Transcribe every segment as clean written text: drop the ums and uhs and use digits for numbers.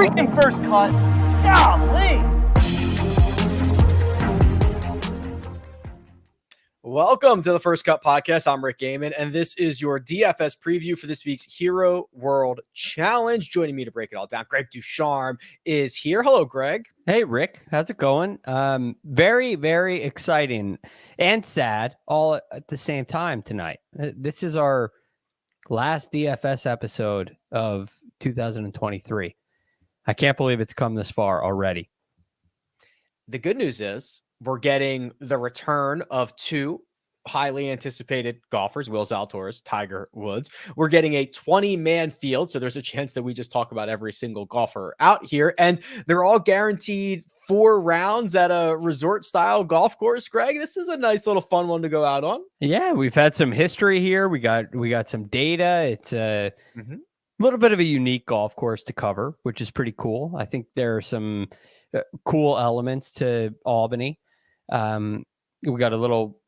freaking first cut. Golly. Welcome to the First Cut Podcast. I'm Rick Gehman, and this is your DFS preview for this week's Hero World Challenge. Joining me to break it all down, Greg DuCharme is here. Hello, Greg. Hey, Rick. How's it going? Very, very exciting and sad all at the same time tonight. This is our last DFS episode of 2023. I can't believe it's come this far already. The good news is we're getting the return of two highly anticipated golfers, Will Zalatoris, Tiger Woods. We're getting a 20-man field, so there's a chance that we just talk about every single golfer out here, and they're all guaranteed 4 rounds at a resort-style golf course. Greg, this is a nice little fun one to go out on. Yeah, we've had some history here. We got some data. It's a little bit of a unique golf course to cover, which is pretty cool. I think there are some cool elements to Albany. We got a little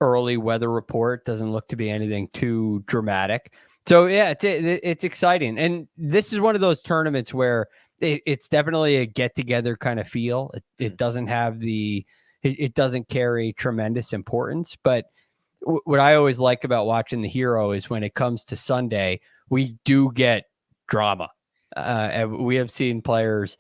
early weather report. Doesn't look to be anything too dramatic. So yeah, it's exciting. And this is one of those tournaments where it's definitely a get together kind of feel. It doesn't have it doesn't carry tremendous importance, but what I always like about watching the Hero is when it comes to Sunday, we do get drama. And we have seen players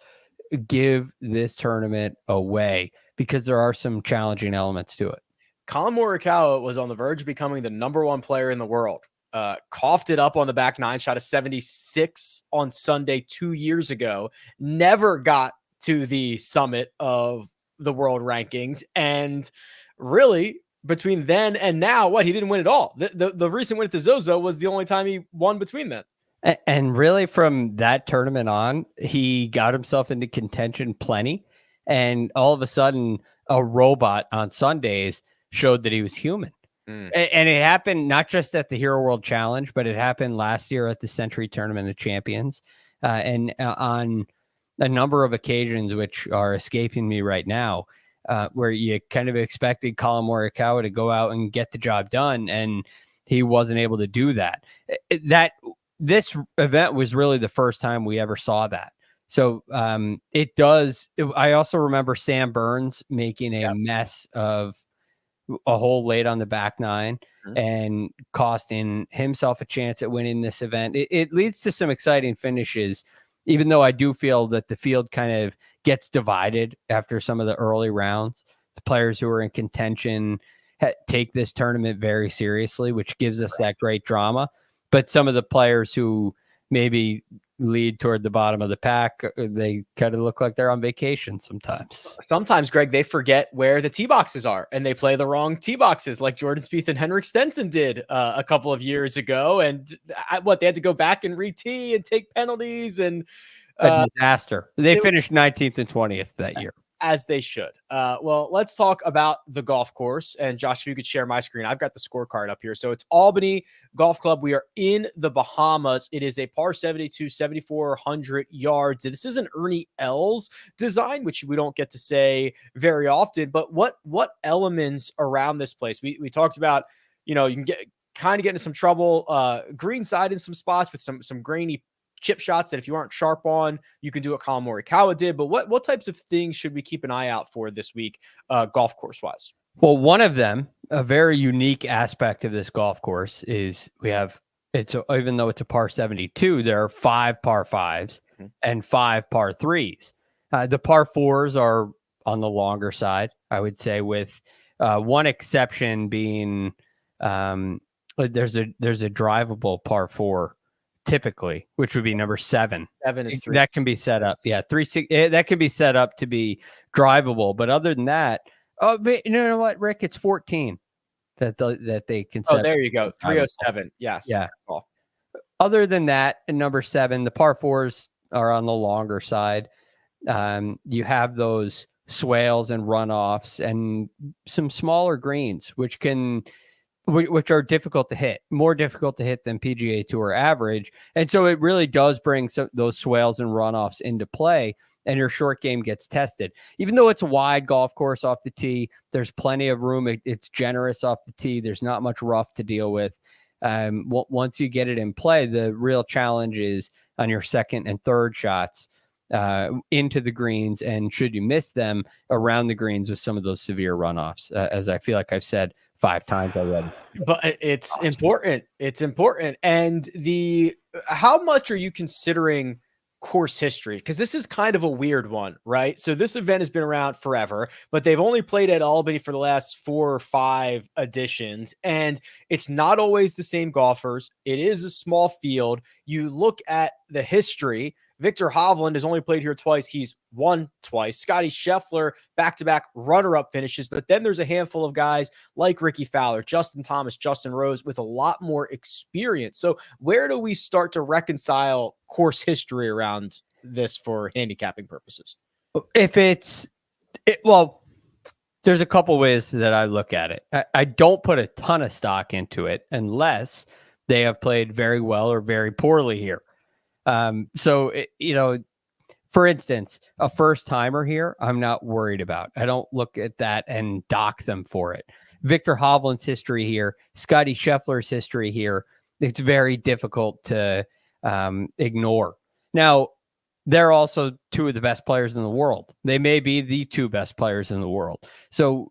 give this tournament away because there are some challenging elements to it. Colin Morikawa was on the verge of becoming the #1 player in the world. Coughed it up on the back nine, shot a 76 on Sunday 2 years ago, never got to the summit of the world rankings. And really, between then and now, he didn't win at all. The recent win at the Zozo was the only time he won between then. And really from that tournament on, he got himself into contention plenty. And all of a sudden, a robot on Sundays showed that he was human. And it happened not just at the Hero World Challenge, but it happened last year at the Century Tournament of Champions. And on a number of occasions, which are escaping me right now, where you kind of expected Colin Morikawa to go out and get the job done, and he wasn't able to do that. This event was really the first time we ever saw that. So I also remember Sam Burns making a mess of a hole late on the back nine and costing himself a chance at winning this event. It leads to some exciting finishes, even though I do feel that the field kind of gets divided after some of the early rounds. The players who are in contention take this tournament very seriously, which gives us that great drama. But some of the players who maybe lead toward the bottom of the pack, they kind of look like they're on vacation sometimes. Sometimes, Greg, they forget where the tee boxes are and they play the wrong tee boxes, like Jordan Spieth and Henrik Stenson did a couple of years ago. And they had to go back and re-tee and take penalties, and a disaster. They finished 19th and 20th that year. As they should. Well, let's talk about the golf course. And Josh, if you could share my screen, I've got the scorecard up here. So it's Albany Golf Club. We are in the Bahamas. It is a par 72, 7,400 yards. This is an Ernie Els design, which we don't get to say very often. But what elements around this place? We talked about, you can get into some trouble green side in some spots with some grainy chip shots that if you aren't sharp on, you can do what Colin Morikawa did. But what types of things should we keep an eye out for this week, golf course wise? Well, one of them, a very unique aspect of this golf course is even though it's a par 72, there are 5 par 5s and 5 par 3s. The par 4s are on the longer side, I would say, with one exception being there's a drivable par 4 typically, which would be number 7. 7 is 3. That can be set up. Yeah, 3 that can be set up to be drivable. But other than that, but you know what, Rick? It's 14 that they can set. Oh, there you go. 307. Yes. Yeah. Other than that, in number 7, the par 4s are on the longer side. You have those swales and runoffs and some smaller greens, which are difficult to hit, more difficult to hit than PGA Tour average. And so it really does bring those swales and runoffs into play, and your short game gets tested. Even though it's a wide golf course off the tee, there's plenty of room. It's generous off the tee. There's not much rough to deal with. Once you get it in play, the real challenge is on your second and third shots. into the greens, and should you miss them, around the greens with some of those severe runoffs, as I feel like I've said 5 times already. But it's important. It's important. And how much are you considering course history? Because this is kind of a weird one, right? So this event has been around forever, but they've only played at Albany for the last 4 or 5 editions, and it's not always the same golfers. It is a small field. You look at the history. Viktor Hovland has only played here twice. He's won twice. Scotty Scheffler, back-to-back runner-up finishes. But then there's a handful of guys like Ricky Fowler, Justin Thomas, Justin Rose with a lot more experience. So where do we start to reconcile course history around this for handicapping purposes? Well, there's a couple ways that I look at it. I don't put a ton of stock into it unless they have played very well or very poorly here. For instance, a first timer here, I'm not worried about. I don't look at that and dock them for it. Viktor Hovland's history here, Scotty Scheffler's history here, it's very difficult to ignore. Now, they're also 2 of the best players in the world. They may be the 2 best players in the world. So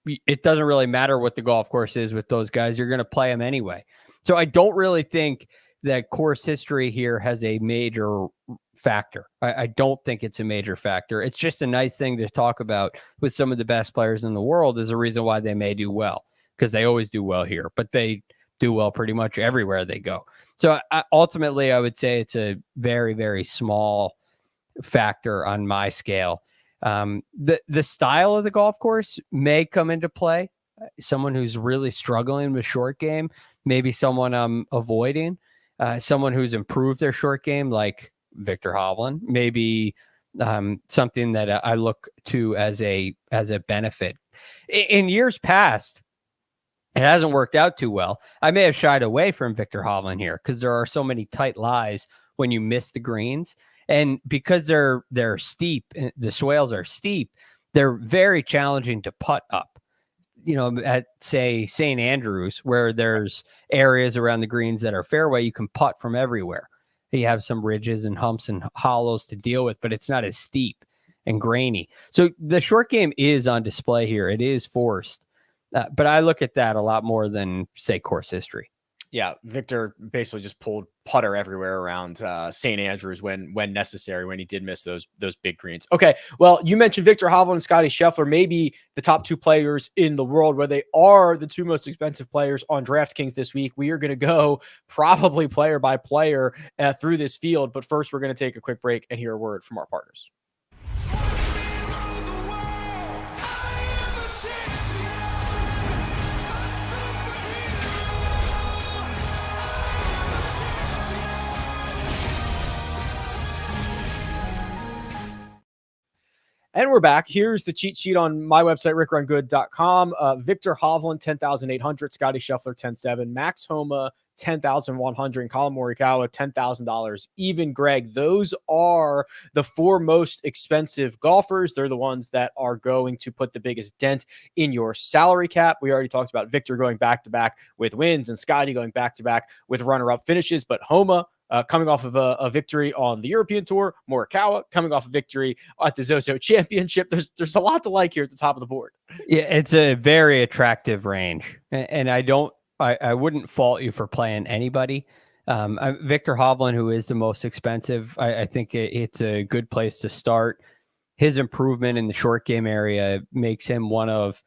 it doesn't really matter what the golf course is with those guys. You're going to play them anyway. So I don't really think that course history here has a major factor. I don't think it's a major factor. It's just a nice thing to talk about with some of the best players in the world is a reason why they may do well, because they always do well here, but they do well pretty much everywhere they go. So ultimately, I would say it's a very, very small factor on my scale. The style of the golf course may come into play. Someone who's really struggling with short game, maybe someone I'm avoiding. Someone who's improved their short game, like Viktor Hovland, maybe something that I look to as a benefit. In years past, it hasn't worked out too well. I may have shied away from Viktor Hovland here because there are so many tight lies when you miss the greens, and because they're steep, the swales are steep, they're very challenging to putt up. At, say, St. Andrews, where there's areas around the greens that are fairway, you can putt from everywhere. You have some ridges and humps and hollows to deal with, but it's not as steep and grainy. So the short game is on display here. It is forced. But I look at that a lot more than, say, course history. Yeah, Viktor basically just pulled putter everywhere around St. Andrews when necessary, when he did miss those big greens. Okay, well, you mentioned Viktor Hovland and Scotty Scheffler, maybe the top 2 players in the world, where they are the 2 most expensive players on DraftKings this week. We are going to go probably player by player through this field, but first we're going to take a quick break and hear a word from our partners. And we're back. Here's the cheat sheet on my website, rickrungood.com. Viktor Hovland, 10,800. Scotty Scheffler, 10,700. Max Homa, 10,100. And Colin Morikawa, $10,000. Even Greg. Those are the 4 most expensive golfers. They're the ones that are going to put the biggest dent in your salary cap. We already talked about Viktor going back-to-back with wins and Scotty going back-to-back with runner-up finishes. But Homa, coming off of a victory on the European Tour, Morikawa coming off a victory at the Zozo Championship. There's a lot to like here at the top of the board. Yeah, it's a very attractive range, and I wouldn't fault you for playing anybody. Viktor Hovland, who is the most expensive, I think it's a good place to start. His improvement in the short game area makes him one of,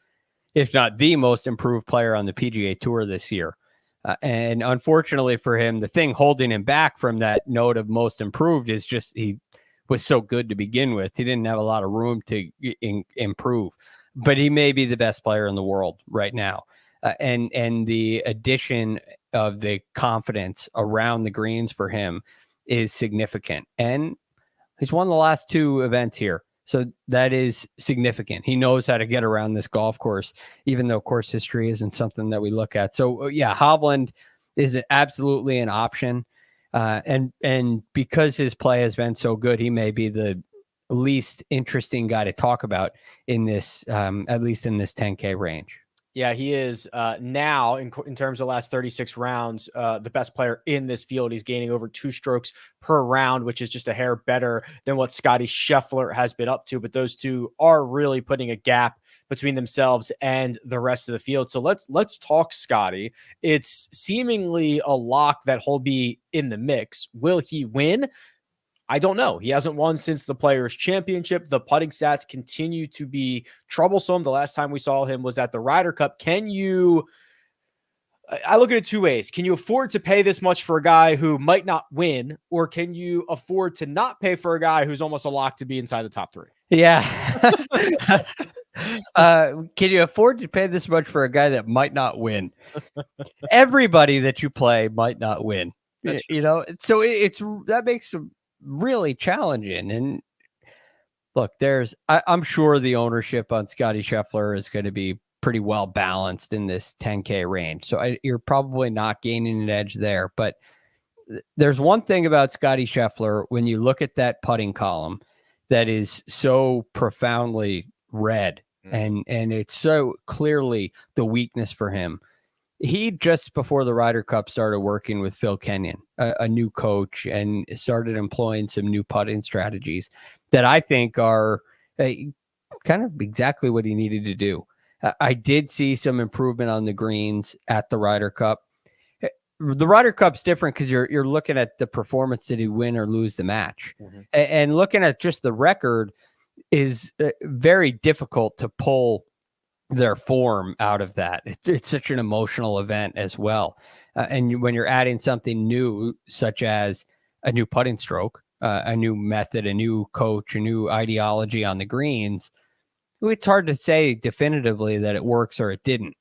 if not the most improved player on the PGA Tour this year. And unfortunately for him, the thing holding him back from that note of most improved is just he was so good to begin with. He didn't have a lot of room to improve, but he may be the best player in the world right now. And the addition of the confidence around the greens for him is significant. And he's won the last 2 events here. So that is significant. He knows how to get around this golf course, even though course history isn't something that we look at. So yeah, Hovland is absolutely an option. And because his play has been so good, he may be the least interesting guy to talk about in this, at least in this 10K range. Yeah, he is now in terms of the last 36 rounds, the best player in this field. He's gaining over 2 strokes per round, which is just a hair better than what Scotty Scheffler has been up to. But those two are really putting a gap between themselves and the rest of the field. So let's talk Scotty. It's seemingly a lock that he'll be in the mix. Will he win? I don't know. He hasn't won since the Players' Championship. The putting stats continue to be troublesome. The last time we saw him was at the Ryder Cup. I look at it 2 ways. Can you afford to pay this much for a guy who might not win, or can you afford to not pay for a guy who's almost a lock to be inside the top 3? Yeah. Can you afford to pay this much for a guy that might not win? Everybody that you play might not win. You know, so that makes some really challenging. And look, I'm sure the ownership on Scotty Scheffler is going to be pretty well balanced in this 10K range. So you're probably not gaining an edge there. But there's one thing about Scotty Scheffler, when you look at that putting column, that is so profoundly red, and it's so clearly the weakness for him. He just before the Ryder Cup started working with Phil Kenyon, a new coach, and started employing some new putting strategies that I think are kind of exactly what he needed to do. I did see some improvement on the greens at the Ryder Cup. The Ryder Cup's different because you're looking at the performance. Did he win or lose the match? And looking at just the record is very difficult to pull their form out of that. It's such an emotional event as well. And when you're adding something new, such as a new putting stroke, a new method, a new coach, a new ideology on the greens, it's hard to say definitively that it works or it didn't.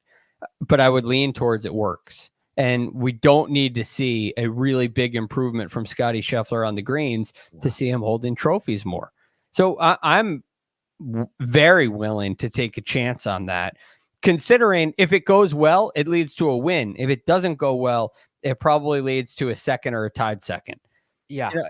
But I would lean towards it works. And we don't need to see a really big improvement from Scotty Scheffler on the greens to see him holding trophies more. So I'm very willing to take a chance on that, considering if it goes well, it leads to a win. If it doesn't go well, it probably leads to a second or a tied second. Yeah. You know,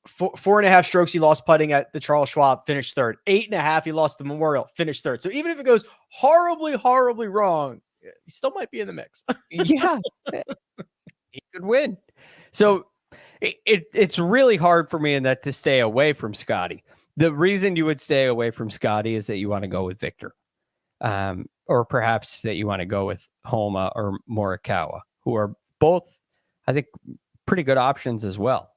4.5 strokes he lost putting at the Charles Schwab, finished third. 8.5 he lost the Memorial, finished third. So even if it goes horribly, horribly wrong, he still might be in the mix. Yeah, he could win. So it's really hard for me in that to stay away from Scotty. The reason you would stay away from Scotty is that you want to go with Victor, or perhaps that you want to go with Homa or Morikawa, who are both, I think, pretty good options as well.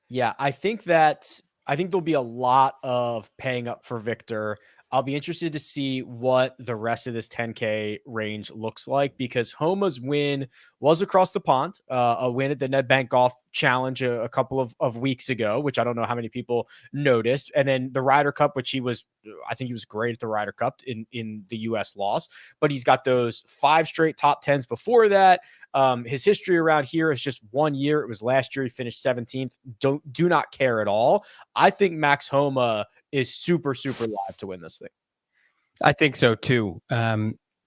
Yeah, I think there'll be a lot of paying up for Victor. I'll be interested to see what the rest of this 10K range looks like, because Homa's win was across the pond, a win at the Nedbank Golf Challenge a couple of weeks ago, which I don't know how many people noticed. And then the Ryder Cup, which I think he was great at the Ryder Cup in the U.S. loss, but he's got those 5 straight top 10s before that. His history around here is just 1 year. It was last year. He finished 17th. Do not care at all. I think Max Homa is super, super live to win this thing. I think so too.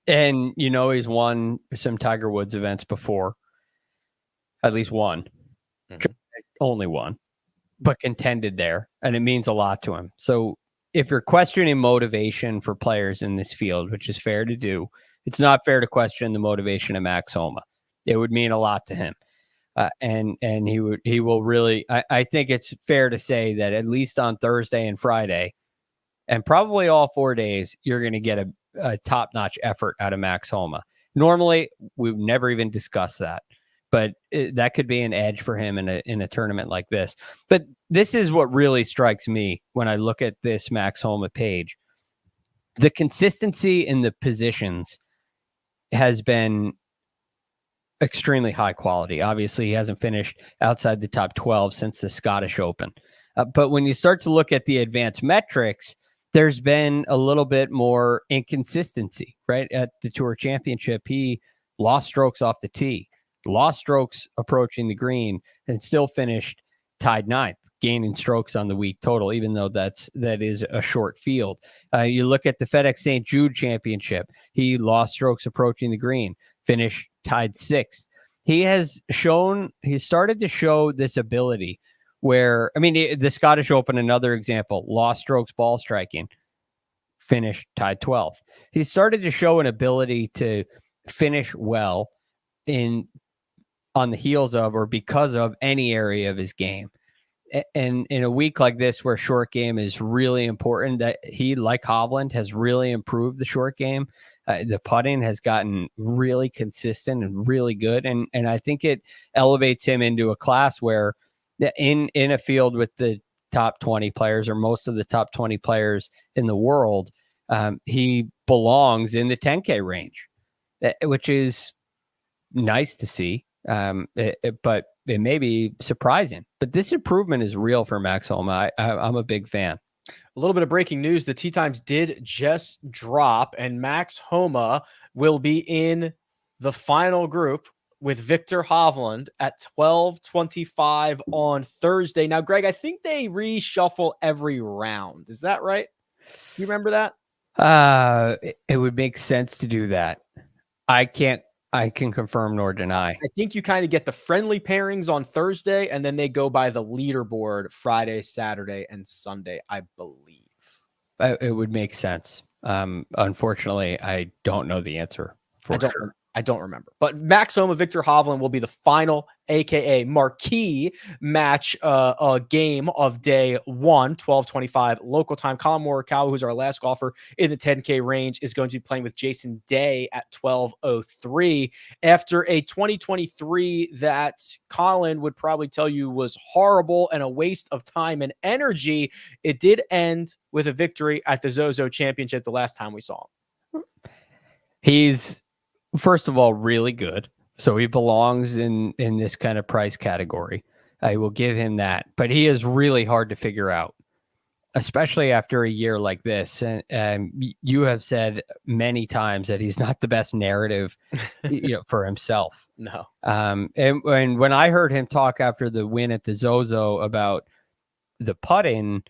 And he's won some Tiger Woods events before, at least one, only one, but contended there, and it means a lot to him. So if you're questioning motivation for players in this field, which is fair to do, it's not fair to question the motivation of Max Homa. It would mean a lot to him. And he will really, I think it's fair to say that at least on Thursday and Friday, and probably all 4 days, you're going to get a top-notch effort out of Max Homa. Normally, we've never even discussed that, but that could be an edge for him in a tournament like this. But this is what really strikes me when I look at this Max Homa page. The consistency in the positions has been extremely high quality. Obviously, he hasn't finished outside the top 12 since the Scottish Open. But when you start to look at the advanced metrics, there's been a little bit more inconsistency, right? At the Tour Championship, he lost strokes off the tee, lost strokes approaching the green, and still finished tied 9th, gaining strokes on the week total, even though that is a short field. You look at the FedEx St. Jude Championship, he lost strokes approaching the green, finished tied 6th. He started to show this ability where, the Scottish Open, another example, lost strokes ball striking, finished tied 12th. He started to show an ability to finish well on the heels of or because of any area of his game. And in a week like this, where short game is really important, that he, like Hovland, has really improved the short game. The putting has gotten really consistent and really good. And I think it elevates him into a class where in a field with the top 20 players or most of the top 20 players in the world, he belongs in the 10K range, which is nice to see. But it may be surprising. But this improvement is real for Max Homa. I'm a big fan. A little bit of breaking news. The tee times did just drop, and Max Homa will be in the final group with Victor Hovland at 12:25 on Thursday. Now, Greg, I think they reshuffle every round. Is that right? You remember that? It would make sense to do that. I can confirm nor deny. I think you kind of get the friendly pairings on Thursday, and then they go by the leaderboard Friday, Saturday, and Sunday, I believe. It would make sense. Unfortunately, I don't know the answer for sure. I don't remember. But Max Homa, Victor Hovland will be the final, a.k.a. marquee match game of day 1, 12:25 local time. Colin Morikawa, who's our last golfer in the 10K range, is going to be playing with Jason Day at 12:03. After a 2023 that Colin would probably tell you was horrible and a waste of time and energy, it did end with a victory at the Zozo Championship the last time we saw him. He's, first of all, really good. So he belongs in this kind of price category. I will give him that. But he is really hard to figure out, especially after a year like this. And you have said many times that he's not the best narrative for himself. No. And when I heard him talk after the win at the Zozo about the putting,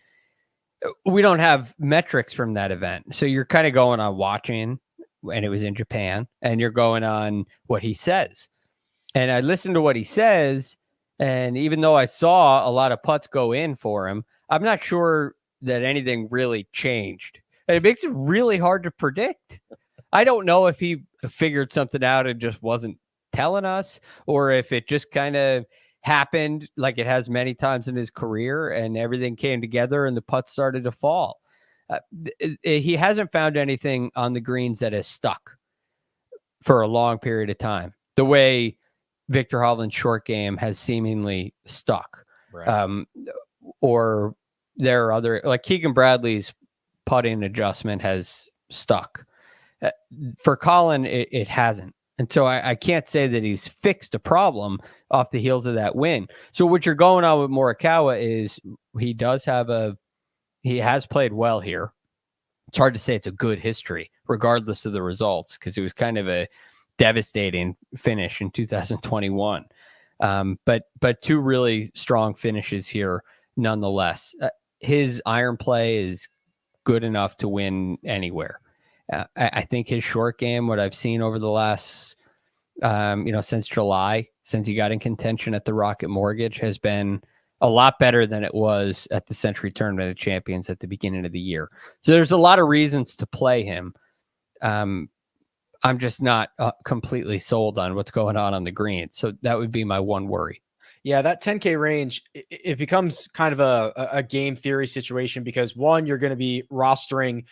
we don't have metrics from that event. So you're kind of going on watching, and it was in Japan, and you're going on what he says. And I listened to what he says, and even though I saw a lot of putts go in for him, I'm not sure that anything really changed. And it makes it really hard to predict. I don't know if he figured something out and just wasn't telling us, or if it just kind of happened like it has many times in his career, and everything came together and the putts started to fall. He hasn't found anything on the greens that has stuck for a long period of time, the way Victor Hovland's short game has seemingly stuck. Right. Or there are other, like Keegan Bradley's putting adjustment has stuck. For Colin, it hasn't. And so I can't say that he's fixed a problem off the heels of that win. So what you're going on with Morikawa is he has played well here. It's hard to say it's a good history, regardless of the results, because it was kind of a devastating finish in 2021. But two really strong finishes here, nonetheless. His iron play is good enough to win anywhere. I think his short game, what I've seen over the last, since July, since he got in contention at the Rocket Mortgage, has been a lot better than it was at the Century Tournament of Champions at the beginning of the year. So there's a lot of reasons to play him. I'm just not completely sold on what's going on the green. So that would be my one worry. Yeah, that 10K range, it becomes kind of a game theory situation, because one, you're going to be rostering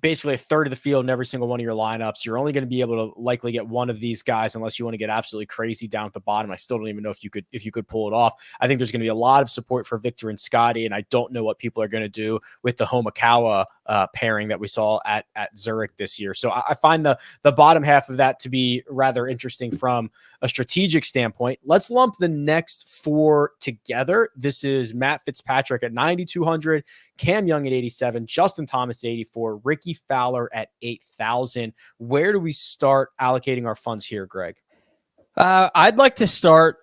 basically a third of the field in every single one of your lineups. You're only going to be able to likely get one of these guys unless you want to get absolutely crazy down at the bottom. I still don't even know if you could pull it off. I think there's going to be a lot of support for Victor and Scotty, and I don't know what people are going to do with the Homakawa pairing that we saw at Zurich this year. So I find the bottom half of that to be rather interesting from a strategic standpoint. Let's lump the next four together. This is Matt Fitzpatrick at 9,200, Cam Young at 87, Justin Thomas at 84, Ricky Fowler at 8,000. Where do we start allocating our funds here, Greg? I'd like to start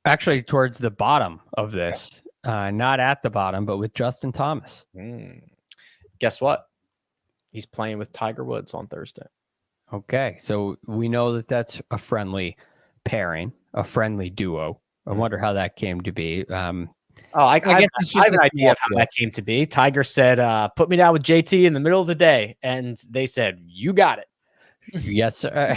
actually towards the bottom of this, not at the bottom, but with Justin Thomas. Guess what? He's playing with Tiger Woods on Thursday. Okay, so we know that that's a friendly pairing, a friendly duo. I wonder how that came to be. Oh, I guess it's just have an idea of how that came to be. Tiger said, put me down with JT in the middle of the day. And they said, you got it. Yes, sir.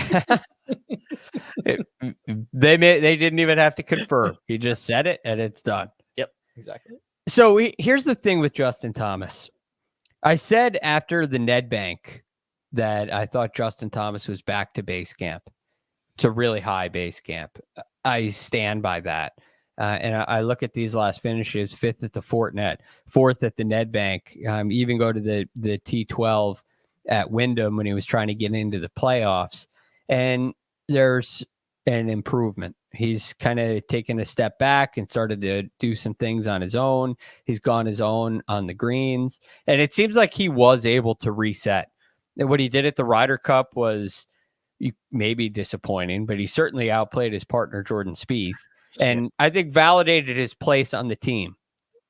They didn't even have to confirm. He just said it and it's done. Yep, exactly. So here's the thing with Justin Thomas. I said after the Ned Bank that I thought Justin Thomas was back to base camp, to really high base camp. I stand by that. And I look at these last finishes: 5th at the Fortinet, 4th at the Ned Bank. Even go to the T12 at Wyndham when he was trying to get into the playoffs. And there's an improvement. He's kind of taken a step back and started to do some things on his own. He's gone his own on the greens. And it seems like he was able to reset. And what he did at the Ryder Cup was maybe disappointing, but he certainly outplayed his partner, Jordan Spieth. And I think validated his place on the team,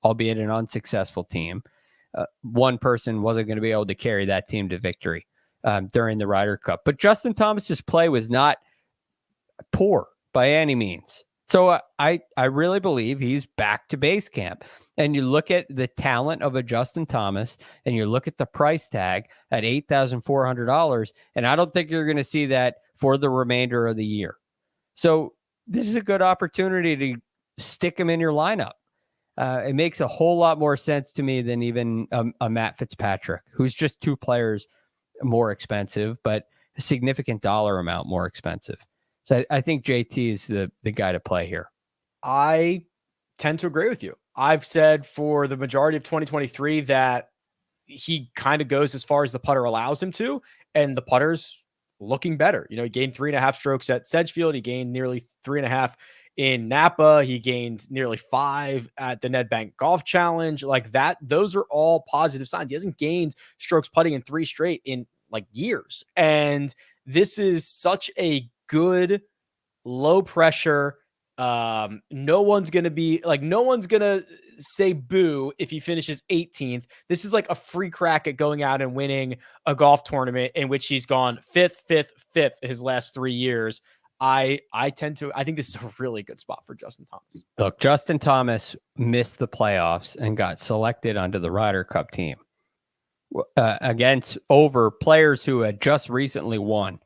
albeit an unsuccessful team. One person wasn't going to be able to carry that team to victory during the Ryder Cup. But Justin Thomas's play was not poor by any means. So I really believe he's back to base camp. And you look at the talent of a Justin Thomas and you look at the price tag at $8,400. And I don't think you're going to see that for the remainder of the year. So this is a good opportunity to stick him in your lineup. It makes a whole lot more sense to me than even a Matt Fitzpatrick, who's just 2 players more expensive, but a significant dollar amount more expensive. So I think JT is the guy to play here. I tend to agree with you. I've said for the majority of 2023 that he kind of goes as far as the putter allows him to, and the putter's looking better. You know, he gained 3.5 strokes at Sedgefield. He gained nearly 3.5 in Napa. He gained nearly 5 at the Ned Bank Golf Challenge. Like that, those are all positive signs. He hasn't gained strokes putting in 3 straight in like years. And this is such a good low pressure. No one's going to say boo if he finishes 18th. This is like a free crack at going out and winning a golf tournament in which he's gone 5th his last 3 years. I think this is a really good spot for Justin Thomas. Look, Justin Thomas missed the playoffs and got selected onto the Ryder Cup team against over players who had just recently won.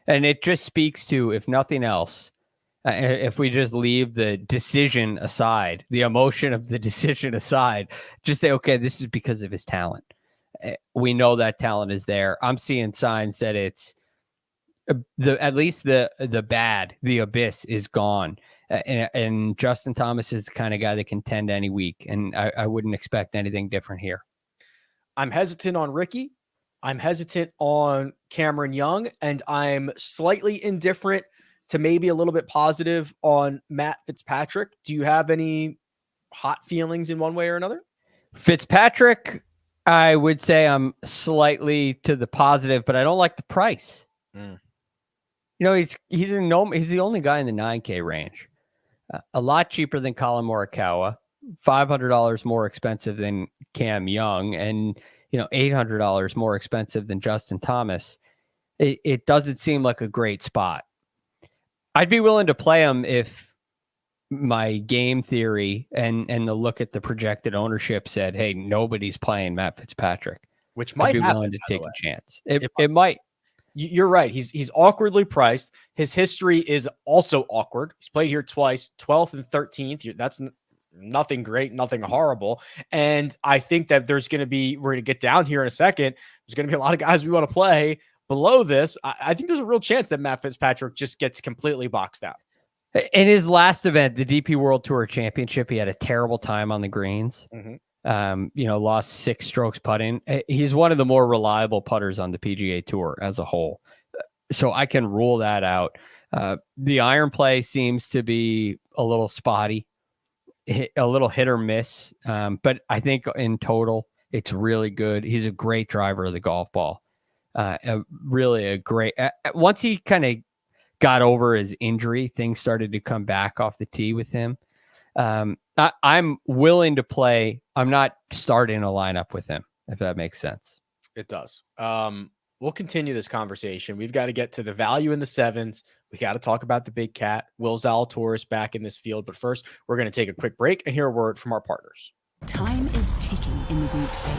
And it just speaks to, if nothing else, if we just leave the decision aside, the emotion of the decision aside, just say, okay, this is because of his talent. We know that talent is there. I'm seeing signs that it's at least the abyss is gone. And Justin Thomas is the kind of guy that can tend any week. And I wouldn't expect anything different here. I'm hesitant on Ricky. I'm hesitant on Cameron Young, and I'm slightly indifferent to maybe a little bit positive on Matt Fitzpatrick. Do you have any hot feelings in one way or another? Fitzpatrick, I would say I'm slightly to the positive, but I don't like the price. You know, he's the only guy in the 9K range. A lot cheaper than Colin Morikawa, $500 more expensive than Cam Young, and $800 more expensive than Justin Thomas. It doesn't seem like a great spot. I'd be willing to play him if my game theory and the look at the projected ownership said, hey, nobody's playing Matt Fitzpatrick. Which might be happen, willing to take a chance. It might. You're right. He's awkwardly priced. His history is also awkward. He's played here twice, 12th and 13th. That's nothing great, nothing horrible. And I think that we're going to get down here in a second. There's going to be a lot of guys we want to play below this. I think there's a real chance that Matt Fitzpatrick just gets completely boxed out. In his last event, the DP World Tour Championship, he had a terrible time on the greens. Lost 6 strokes putting. He's one of the more reliable putters on the PGA Tour as a whole. So I can rule that out. The iron play seems to be a little spotty, a little hit or miss. But I think in total, it's really good. He's a great driver of the golf ball. Really a great, once he kind of got over his injury, things started to come back off the tee with him. I'm willing to play. I'm not starting a lineup with him, if that makes sense. It does. we'll continue this conversation. We've got to get to the value in the sevens. We got to talk about the big cat, Will Zalatoris, back in this field. But first, we're going to take a quick break and hear a word from our partners. Time is ticking in the group stage,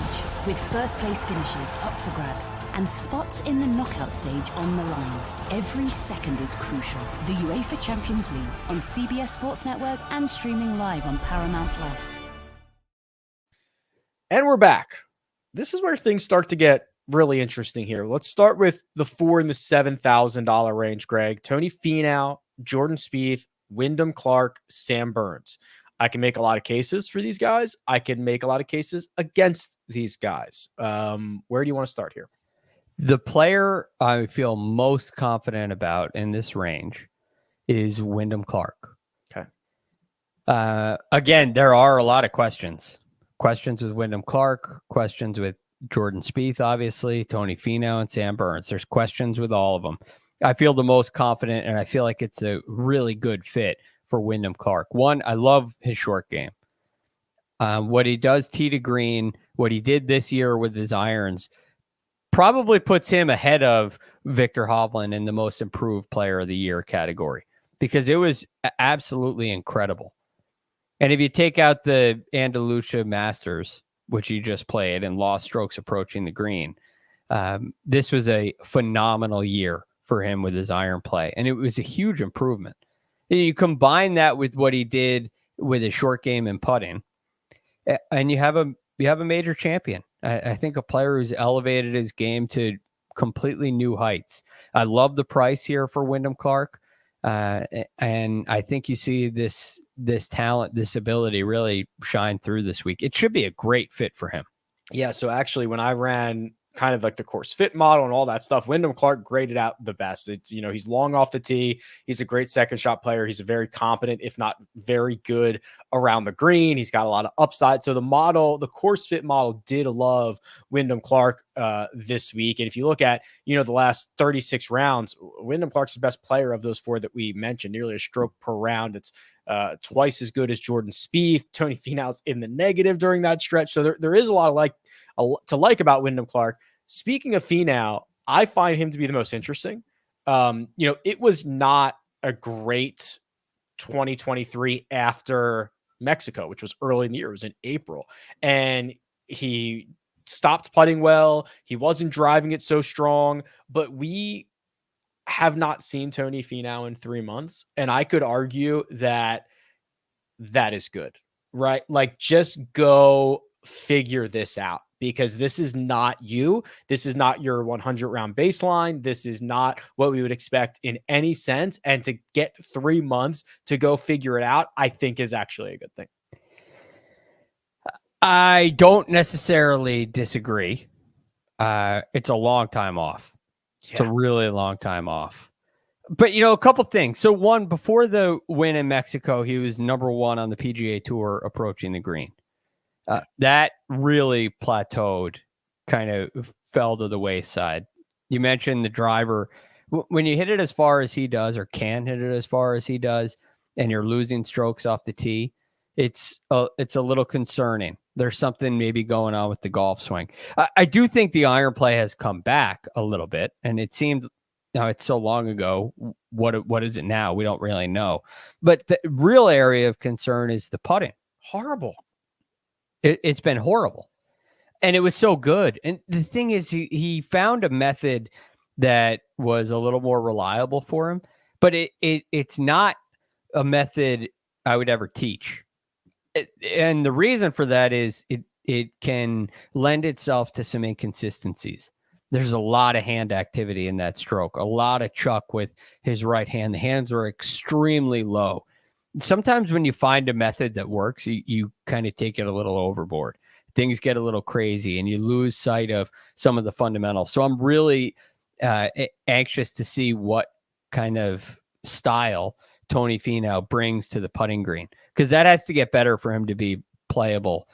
with first place finishes up for grabs and spots in the knockout stage on the line. Every second is crucial. The UEFA Champions League on CBS Sports Network and streaming live on Paramount+. And we're back. This is where things start to get really interesting here. Let's start with the $4,000 and the $7,000 range, Greg. Tony Finau, Jordan Spieth, Wyndham Clark, Sam Burns. I can make a lot of cases for these guys. I can make a lot of cases against these guys. Where do you want to start here? The player I feel most confident about in this range is Wyndham Clark. Okay. Again, there are a lot of questions. Questions with Wyndham Clark, questions with Jordan Spieth, obviously, Tony Finau, and Sam Burns. There's questions with all of them. I feel the most confident, and I feel like it's a really good fit for Wyndham Clark. One, I love his short game. What he does tee to green, what he did this year with his irons, probably puts him ahead of Victor Hovland in the most improved player of the year category, because it was absolutely incredible. And if you take out the Andalusia Masters, which he just played and lost strokes approaching the green, this was a phenomenal year for him with his iron play. And it was a huge improvement. And you combine that with what he did with his short game and putting, and you have a major champion. I think a player who's elevated his game to completely new heights. I love the price here for Wyndham Clark. And I think you see this talent, this ability really shine through this week. It should be a great fit for him. Yeah. So actually, when I ran kind of like the course fit model and all that stuff, Wyndham Clark graded out the best. It's, he's long off the tee. He's a great second shot player. He's a very competent, if not very good around the green. He's got a lot of upside. So the course fit model did love Wyndham Clark this week. And if you look at, the last 36 rounds, Wyndham Clark's the best player of those four that we mentioned, nearly a stroke per round. It's twice as good as Jordan Spieth. Tony Finau's in the negative during that stretch. So there is a lot to like about Wyndham Clark. Speaking of Finau, I find him to be the most interesting. It was not a great 2023 after Mexico, which was early in the year. It was in April. And he stopped putting well. He wasn't driving it so strong, but we have not seen Tony Finau in 3 months. And I could argue that is good, right? Like, just go figure this out, because this is not you. This is not your 100 round baseline. This is not what we would expect in any sense. And to get 3 months to go figure it out, I think is actually a good thing. I don't necessarily disagree. It's a long time off. Yeah. It's a really long time off. But, a couple things. So one, before the win in Mexico, he was number one on the PGA Tour approaching the green. That really plateaued, kind of fell to the wayside. You mentioned the driver. When you hit it as far as he does, or can hit it as far as he does, and you're losing strokes off the tee, it's a little concerning. There's something maybe going on with the golf swing. I do think the iron play has come back a little bit, and it seemed, it's so long ago. What is it now? We don't really know. But the real area of concern is the putting. Horrible. It's been horrible. And it was so good. And the thing is, he found a method that was a little more reliable for him, but it's not a method I would ever teach. And the reason for that is it can lend itself to some inconsistencies. There's a lot of hand activity in that stroke, a lot of chuck with his right hand. The hands are extremely low. Sometimes when you find a method that works, you kind of take it a little overboard. Things get a little crazy and you lose sight of some of the fundamentals. So I'm really anxious to see what kind of style Tony Finau brings to the putting green, because that has to get better for him to be playable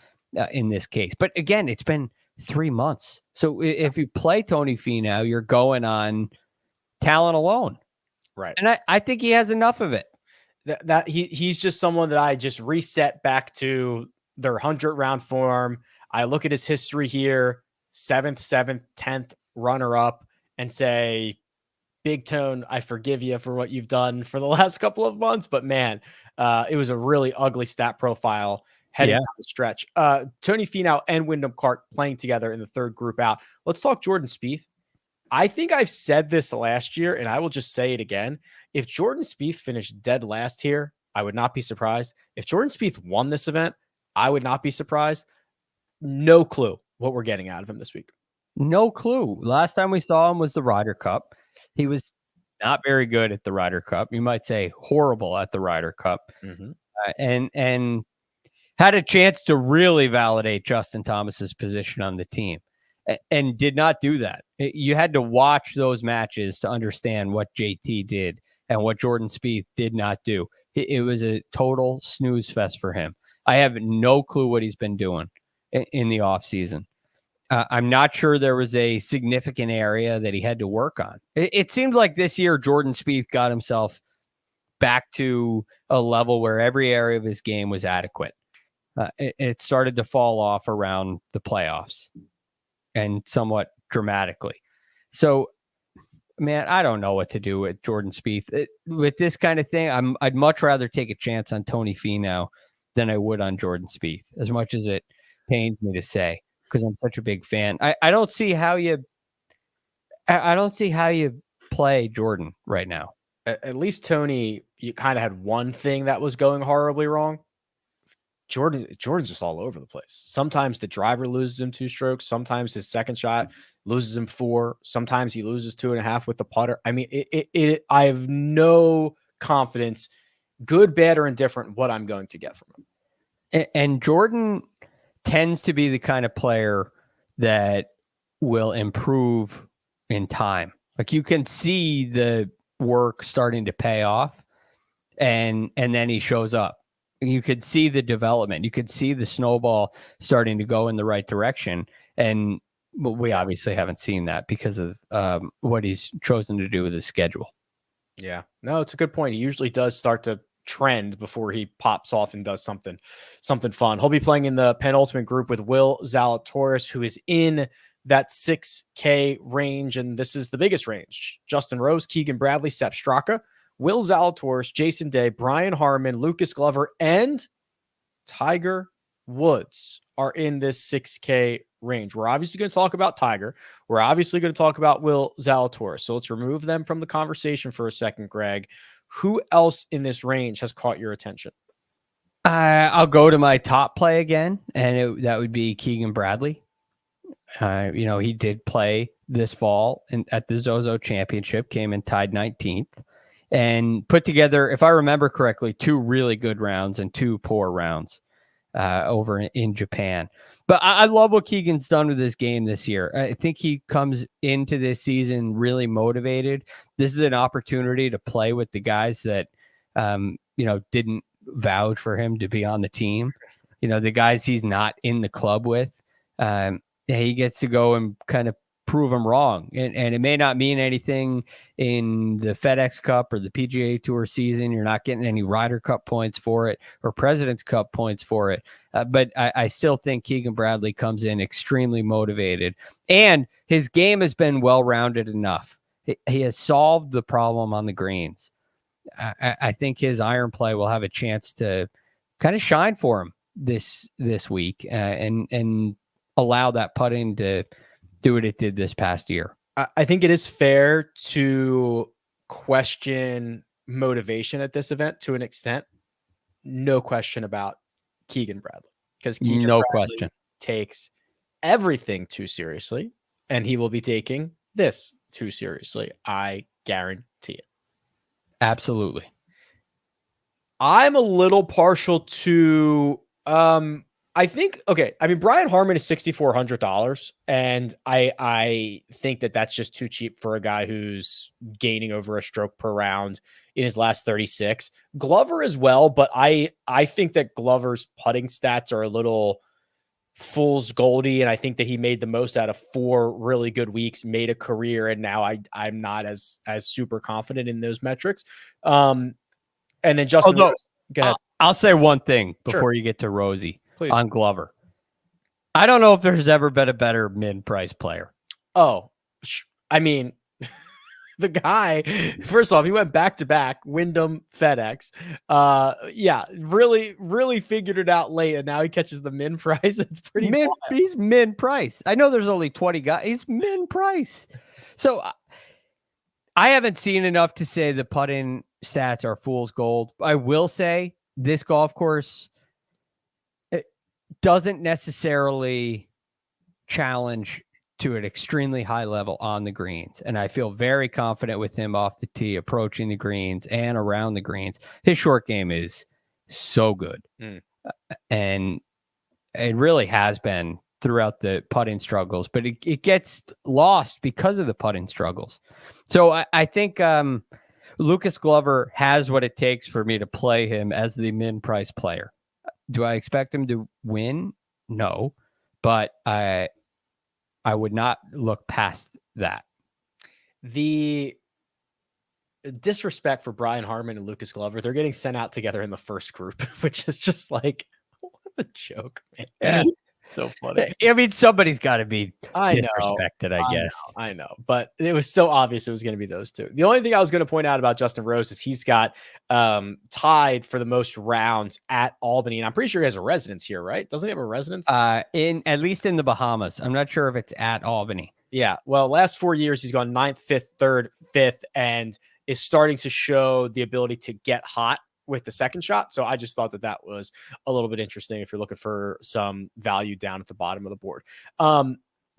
in this case. But again, it's been 3 months. So if you play Tony Finau, you're going on talent alone. Right. And I think he has enough of it. That he's just someone that I just reset back to their 100 round form. I look at his history here, 7th, 10th runner up and say, Big Tone, I forgive you for what you've done for the last couple of months, but man, it was a really ugly stat profile heading down the stretch. Tony Finau and Wyndham Clark playing together in the third group out. Let's talk Jordan Spieth. I think I've said this last year, and I will just say it again. If Jordan Spieth finished dead last here, I would not be surprised. If Jordan Spieth won this event, I would not be surprised. No clue what we're getting out of him this week. No clue. Last time we saw him was the Ryder Cup. He was not very good at the Ryder Cup. You might say horrible at the Ryder Cup. And had a chance to really validate Justin Thomas's position on the team. And did not do that. You had to watch those matches to understand what JT did and what Jordan Spieth did not do. It was a total snooze fest for him. I have no clue what he's been doing in the offseason. I'm not sure there was a significant area that he had to work on. It seemed like this year Jordan Spieth got himself back to a level where every area of his game was adequate. It started to fall off around the playoffs. And somewhat dramatically. So, man, I don't know what to do with Jordan Spieth. With this kind of thing, I'd much rather take a chance on Tony Finau than I would on Jordan Spieth, as much as it pains me to say, because I'm such a big fan. I don't see how you play Jordan right now. At least Tony, you kind of had one thing that was going horribly wrong. Jordan's just all over the place. Sometimes the driver loses him 2 strokes. Sometimes his second shot loses him 4. Sometimes he loses 2.5 with the putter. I mean, I have no confidence, good, bad, or indifferent, what I'm going to get from him. And Jordan tends to be the kind of player that will improve in time. Like, you can see the work starting to pay off, and then he shows up. You could see the development. You could see the snowball starting to go in the right direction. And we obviously haven't seen that because of what he's chosen to do with his schedule. Yeah, no, it's a good point. He usually does start to trend before he pops off and does something fun. He'll be playing in the penultimate group with Will Zalatoris, who is in that 6K range. And this is the biggest range. Justin Rose, Keegan Bradley, Sepp Straka, Will Zalatoris, Jason Day, Brian Harman, Lucas Glover, and Tiger Woods are in this 6K range. We're obviously going to talk about Tiger. We're obviously going to talk about Will Zalatoris. So let's remove them from the conversation for a second, Greg. Who else in this range has caught your attention? I'll go to my top play again, and that would be Keegan Bradley. He did play this fall at the Zozo Championship, came in tied 19th. And put together, if I remember correctly, 2 really good rounds and 2 poor rounds over in Japan. But I love what Keegan's done with his game this year. I think he comes into this season really motivated. This is an opportunity to play with the guys that, didn't vouch for him to be on the team. The guys he's not in the club with. He gets to go and kind of prove them wrong. And it may not mean anything in the FedEx Cup or the PGA Tour season. You're not getting any Ryder Cup points for it or President's Cup points for it. But I still think Keegan Bradley comes in extremely motivated. And his game has been well-rounded enough. He has solved the problem on the greens. I think his iron play will have a chance to kind of shine for him this week and allow that putting to do what it did this past year. I think it is fair to question motivation at this event to an extent. No question about Keegan Bradley, because Keegan Bradley takes everything too seriously, and he will be taking this too seriously. I guarantee it. Absolutely. I'm a little partial to I think, okay, I mean, Brian Harman is $6,400, and I think that that's just too cheap for a guy who's gaining over a stroke per round in his last 36. Glover as well, but I think that Glover's putting stats are a little fool's goldy, and I think that he made the most out of 4 really good weeks, made a career, and now I'm not as super confident in those metrics. And then Justin, go ahead. I'll say one thing before you get to Rosie. Please. On Glover. I don't know if there's ever been a better mid-price player. Oh, I mean, the guy, first off, he went back to back, Wyndham, FedEx. Yeah, really figured it out late, and now he catches the min price. It's pretty wild. He's min price. I know there's only 20 guys. He's min price. So I haven't seen enough to say the putting stats are fool's gold. I will say this golf course, it doesn't necessarily challenge to an extremely high level on the greens. And I feel very confident with him off the tee, approaching the greens and around the greens. His short game is so good. And it really has been throughout the putting struggles, but it gets lost because of the putting struggles. So I think Lucas Glover has what it takes for me to play him as the min price player. Do I expect him to win? No, but I would not look past that. The disrespect for Brian Harman and Lucas Glover, they're getting sent out together in the first group, which is just like, what a joke, man. Yeah. So funny. I mean, somebody's got to be disrespected, I guess. I know, but it was so obvious it was going to be those two. The only thing I was going to point out about Justin Rose is he's got tied for the most rounds at Albany, and I'm pretty sure he has a residence here, right? Doesn't he have a residence? At least in the Bahamas. I'm not sure if it's at Albany. Yeah. Well, last 4 years he's gone 9th, 5th, 3rd, 5th, and is starting to show the ability to get hot with the second shot. So I just thought that was a little bit interesting if you're looking for some value down at the bottom of the board.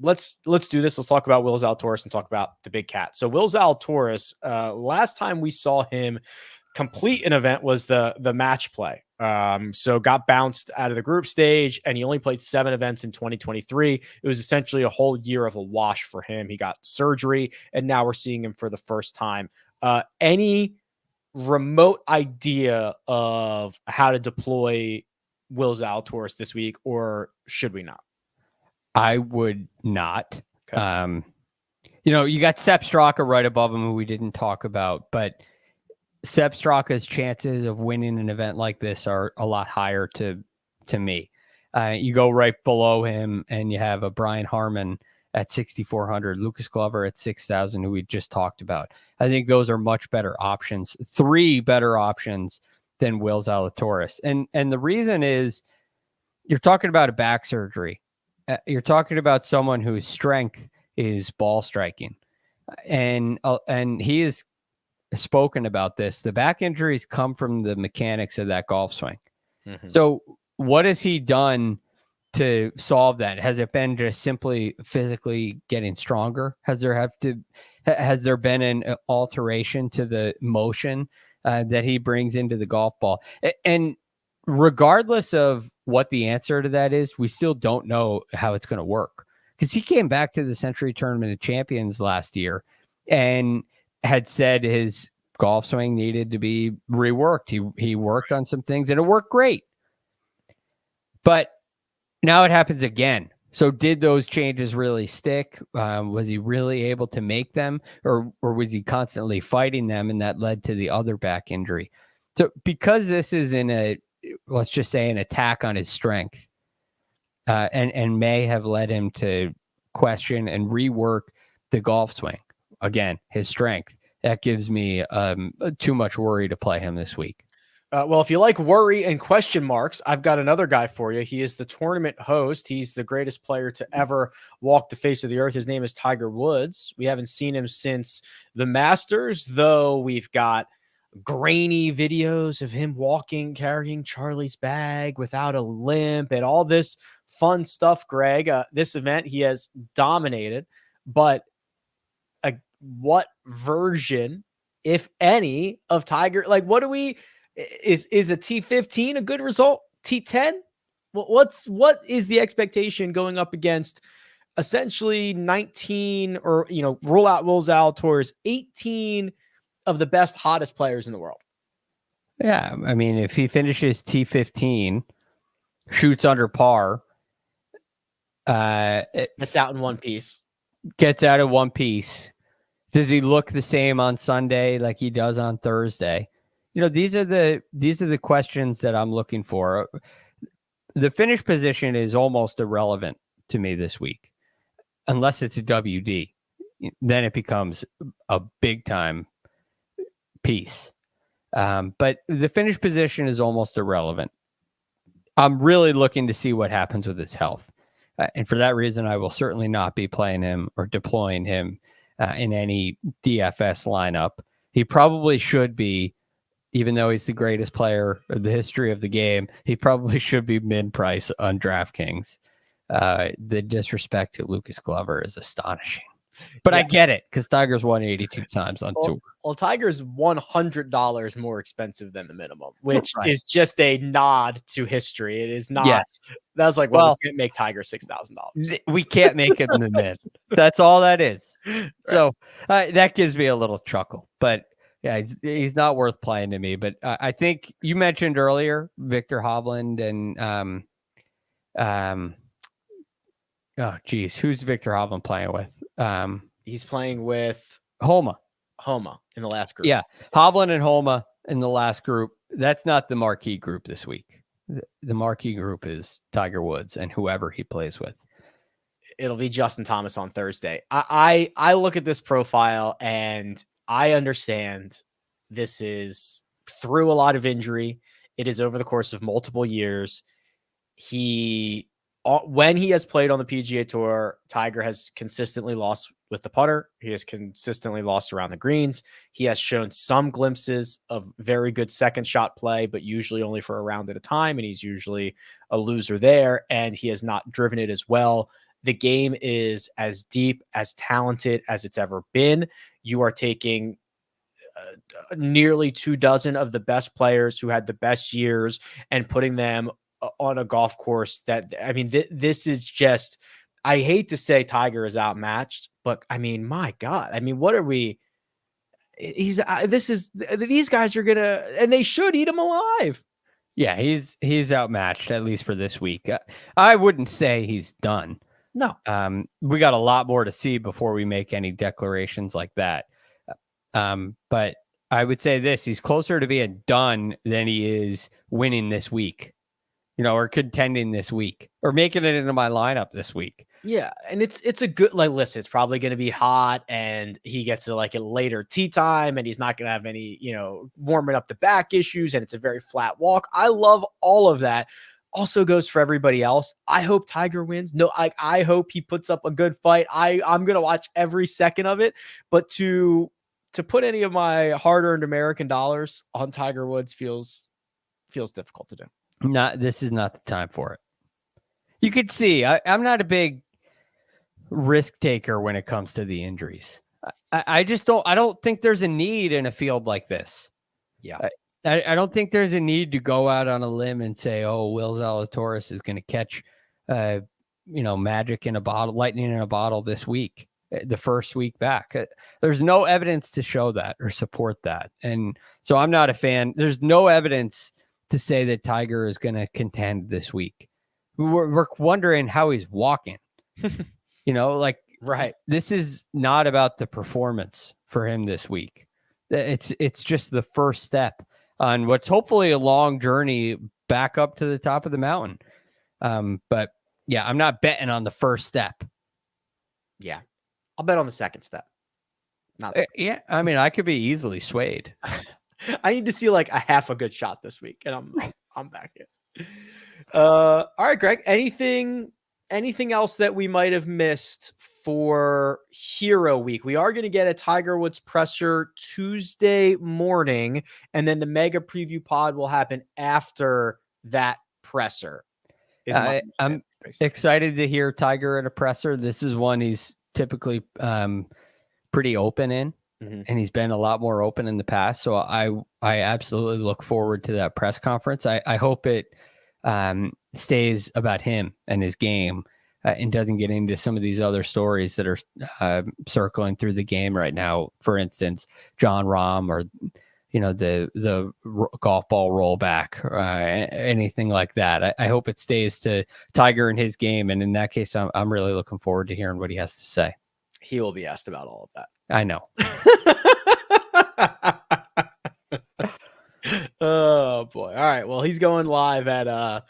Let's do this. Let's talk about Will Zalatoris and talk about the big cat. So Will Zalatoris, last time we saw him complete an event was the match play. So got bounced out of the group stage, and he only played 7 events in 2023. It was essentially a whole year of a wash for him. He got surgery, and now we're seeing him for the first time. Any remote idea of how to deploy Will Zalatoris this week, or should we not? I would not. Okay. You got Sepp Straka right above him, who we didn't talk about, but Sepp Straka's chances of winning an event like this are a lot higher to me. You go right below him and you have a Brian Harman at 6,400, Lucas Glover at 6,000, who we just talked about. I think those are much better options, 3 better options than Will Zalatoris. And the reason is you're talking about a back surgery. You're talking about someone whose strength is ball striking. And he has spoken about this. The back injuries come from the mechanics of that golf swing. Mm-hmm. So what has he done to solve that? Has it been just simply physically getting stronger? Has there been an alteration to the motion that he brings into the golf ball? And regardless of what the answer to that is, we still don't know how it's going to work, because he came back to the Century Tournament of Champions last year and had said his golf swing needed to be reworked. He worked on some things and it worked great. But now it happens again. So did those changes really stick? Was he really able to make them, or was he constantly fighting them, and that led to the other back injury? So because this is let's just say an attack on his strength, and may have led him to question and rework the golf swing. Again, his strength. That gives me too much worry to play him this week. Well, if you like worry and question marks, I've got another guy for you. He is the tournament host. He's the greatest player to ever walk the face of the earth. His name is Tiger Woods. We haven't seen him since the Masters, though we've got grainy videos of him walking, carrying Charlie's bag without a limp and all this fun stuff, Greg. This event he has dominated, but what version, if any, of Tiger? Like, what do we... Is a T15 a good result? T10? What is the expectation going up against essentially 19, or rule out Will Zalatoris, 18 of the best, hottest players in the world? Yeah, I mean, if he finishes T15, shoots under par, gets out in one piece. Gets out of one piece. Does he look the same on Sunday like he does on Thursday? These are the questions that I'm looking for. The finish position is almost irrelevant to me this week, unless it's a WD. then it becomes a big time piece. But the finish position is almost irrelevant. I'm really looking to see what happens with his health. And for that reason, I will certainly not be playing him or deploying him in any DFS lineup. He probably should be, even though he's the greatest player in the history of the game, he probably should be mid-price on DraftKings. The disrespect to Lucas Glover is astonishing. But I get it, because Tiger's won 82 times on tour. Well, Tiger's $100 more expensive than the minimum, which is just a nod to history. It is not. Yes. That's like, well, we can't make Tiger $6,000. We can't make him in the mid. That's all that is. Right. So that gives me a little chuckle. But yeah, he's not worth playing to me. But I think you mentioned earlier Victor Hovland and oh geez, who's Victor Hovland playing with? He's playing with Homa in the last group. Yeah, Hovland and Homa in the last group. That's not the marquee group this week. The marquee group is Tiger Woods and whoever he plays with. It'll be Justin Thomas on Thursday. I look at this profile and I understand this is through a lot of injury. It is over the course of multiple years. When he has played on the PGA Tour, Tiger has consistently lost with the putter. He has consistently lost around the greens. He has shown some glimpses of very good second shot play, but usually only for a round at a time, and he's usually a loser there, and he has not driven it as well. The game is as deep, as talented as it's ever been. You are taking nearly 24 of the best players who had the best years and putting them on a golf course that, I mean, this is just, I hate to say Tiger is outmatched, but I mean, my God, I mean, what are we, these guys are gonna, and they should eat him alive. Yeah. He's outmatched, at least for this week. I wouldn't say he's done. No. We got a lot more to see before we make any declarations like that. But I would say this, he's closer to being done than he is winning this week. Or contending this week or making it into my lineup this week. Yeah. And it's a good, like, listen, it's probably going to be hot and he gets to like a later tee time and he's not going to have any, warming up the back issues. And it's a very flat walk. I love all of that. Also goes for everybody else. I hope Tiger wins. No, I hope he puts up a good fight. I'm going to watch every second of it, but to put any of my hard-earned American dollars on Tiger Woods feels difficult to do. This is not the time for it. You could see I'm not a big risk taker when it comes to the injuries. I don't think there's a need in a field like this. Yeah. I don't think there's a need to go out on a limb and say, oh, Will Zalatoris is going to catch, magic in a bottle, lightning in a bottle this week, the first week back. There's no evidence to show that or support that. And so I'm not a fan. There's no evidence to say that Tiger is going to contend this week. We're wondering how he's walking, right. This is not about the performance for him this week. It's just the first step on what's hopefully a long journey back up to the top of the mountain. But yeah, I'm not betting on the first step. Yeah. I'll bet on the second step. Yeah. I mean, I could be easily swayed. I need to see like a half a good shot this week, and I'm back in. All right, Greg. Anything else that we might have missed for Hero Week? We are going to get a Tiger Woods presser Tuesday morning, and then the mega preview pod will happen after that presser. I'm excited to hear Tiger at a presser. This is one he's typically pretty open in. Mm-hmm. And he's been a lot more open in the past. So I absolutely look forward to that press conference. I hope it stays about him and his game and doesn't get into some of these other stories that are circling through the game right now. For instance, John Rahm or, the golf ball rollback or anything like that. I hope it stays to Tiger and his game. And in that case, I'm really looking forward to hearing what he has to say. He will be asked about all of that. I know. Oh boy. All right. Well, he's going live at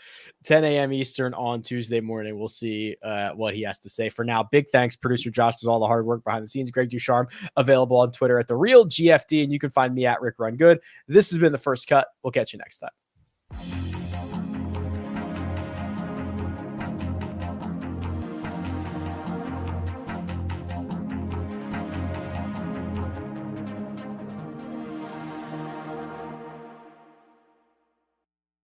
10 a.m. Eastern on Tuesday morning. We'll see what he has to say. For now, big thanks. Producer Josh does all the hard work behind the scenes. Greg DuCharme, available on Twitter at The Real GFD, and you can find me at Rick Run Good. This has been The First Cut. We'll catch you next time.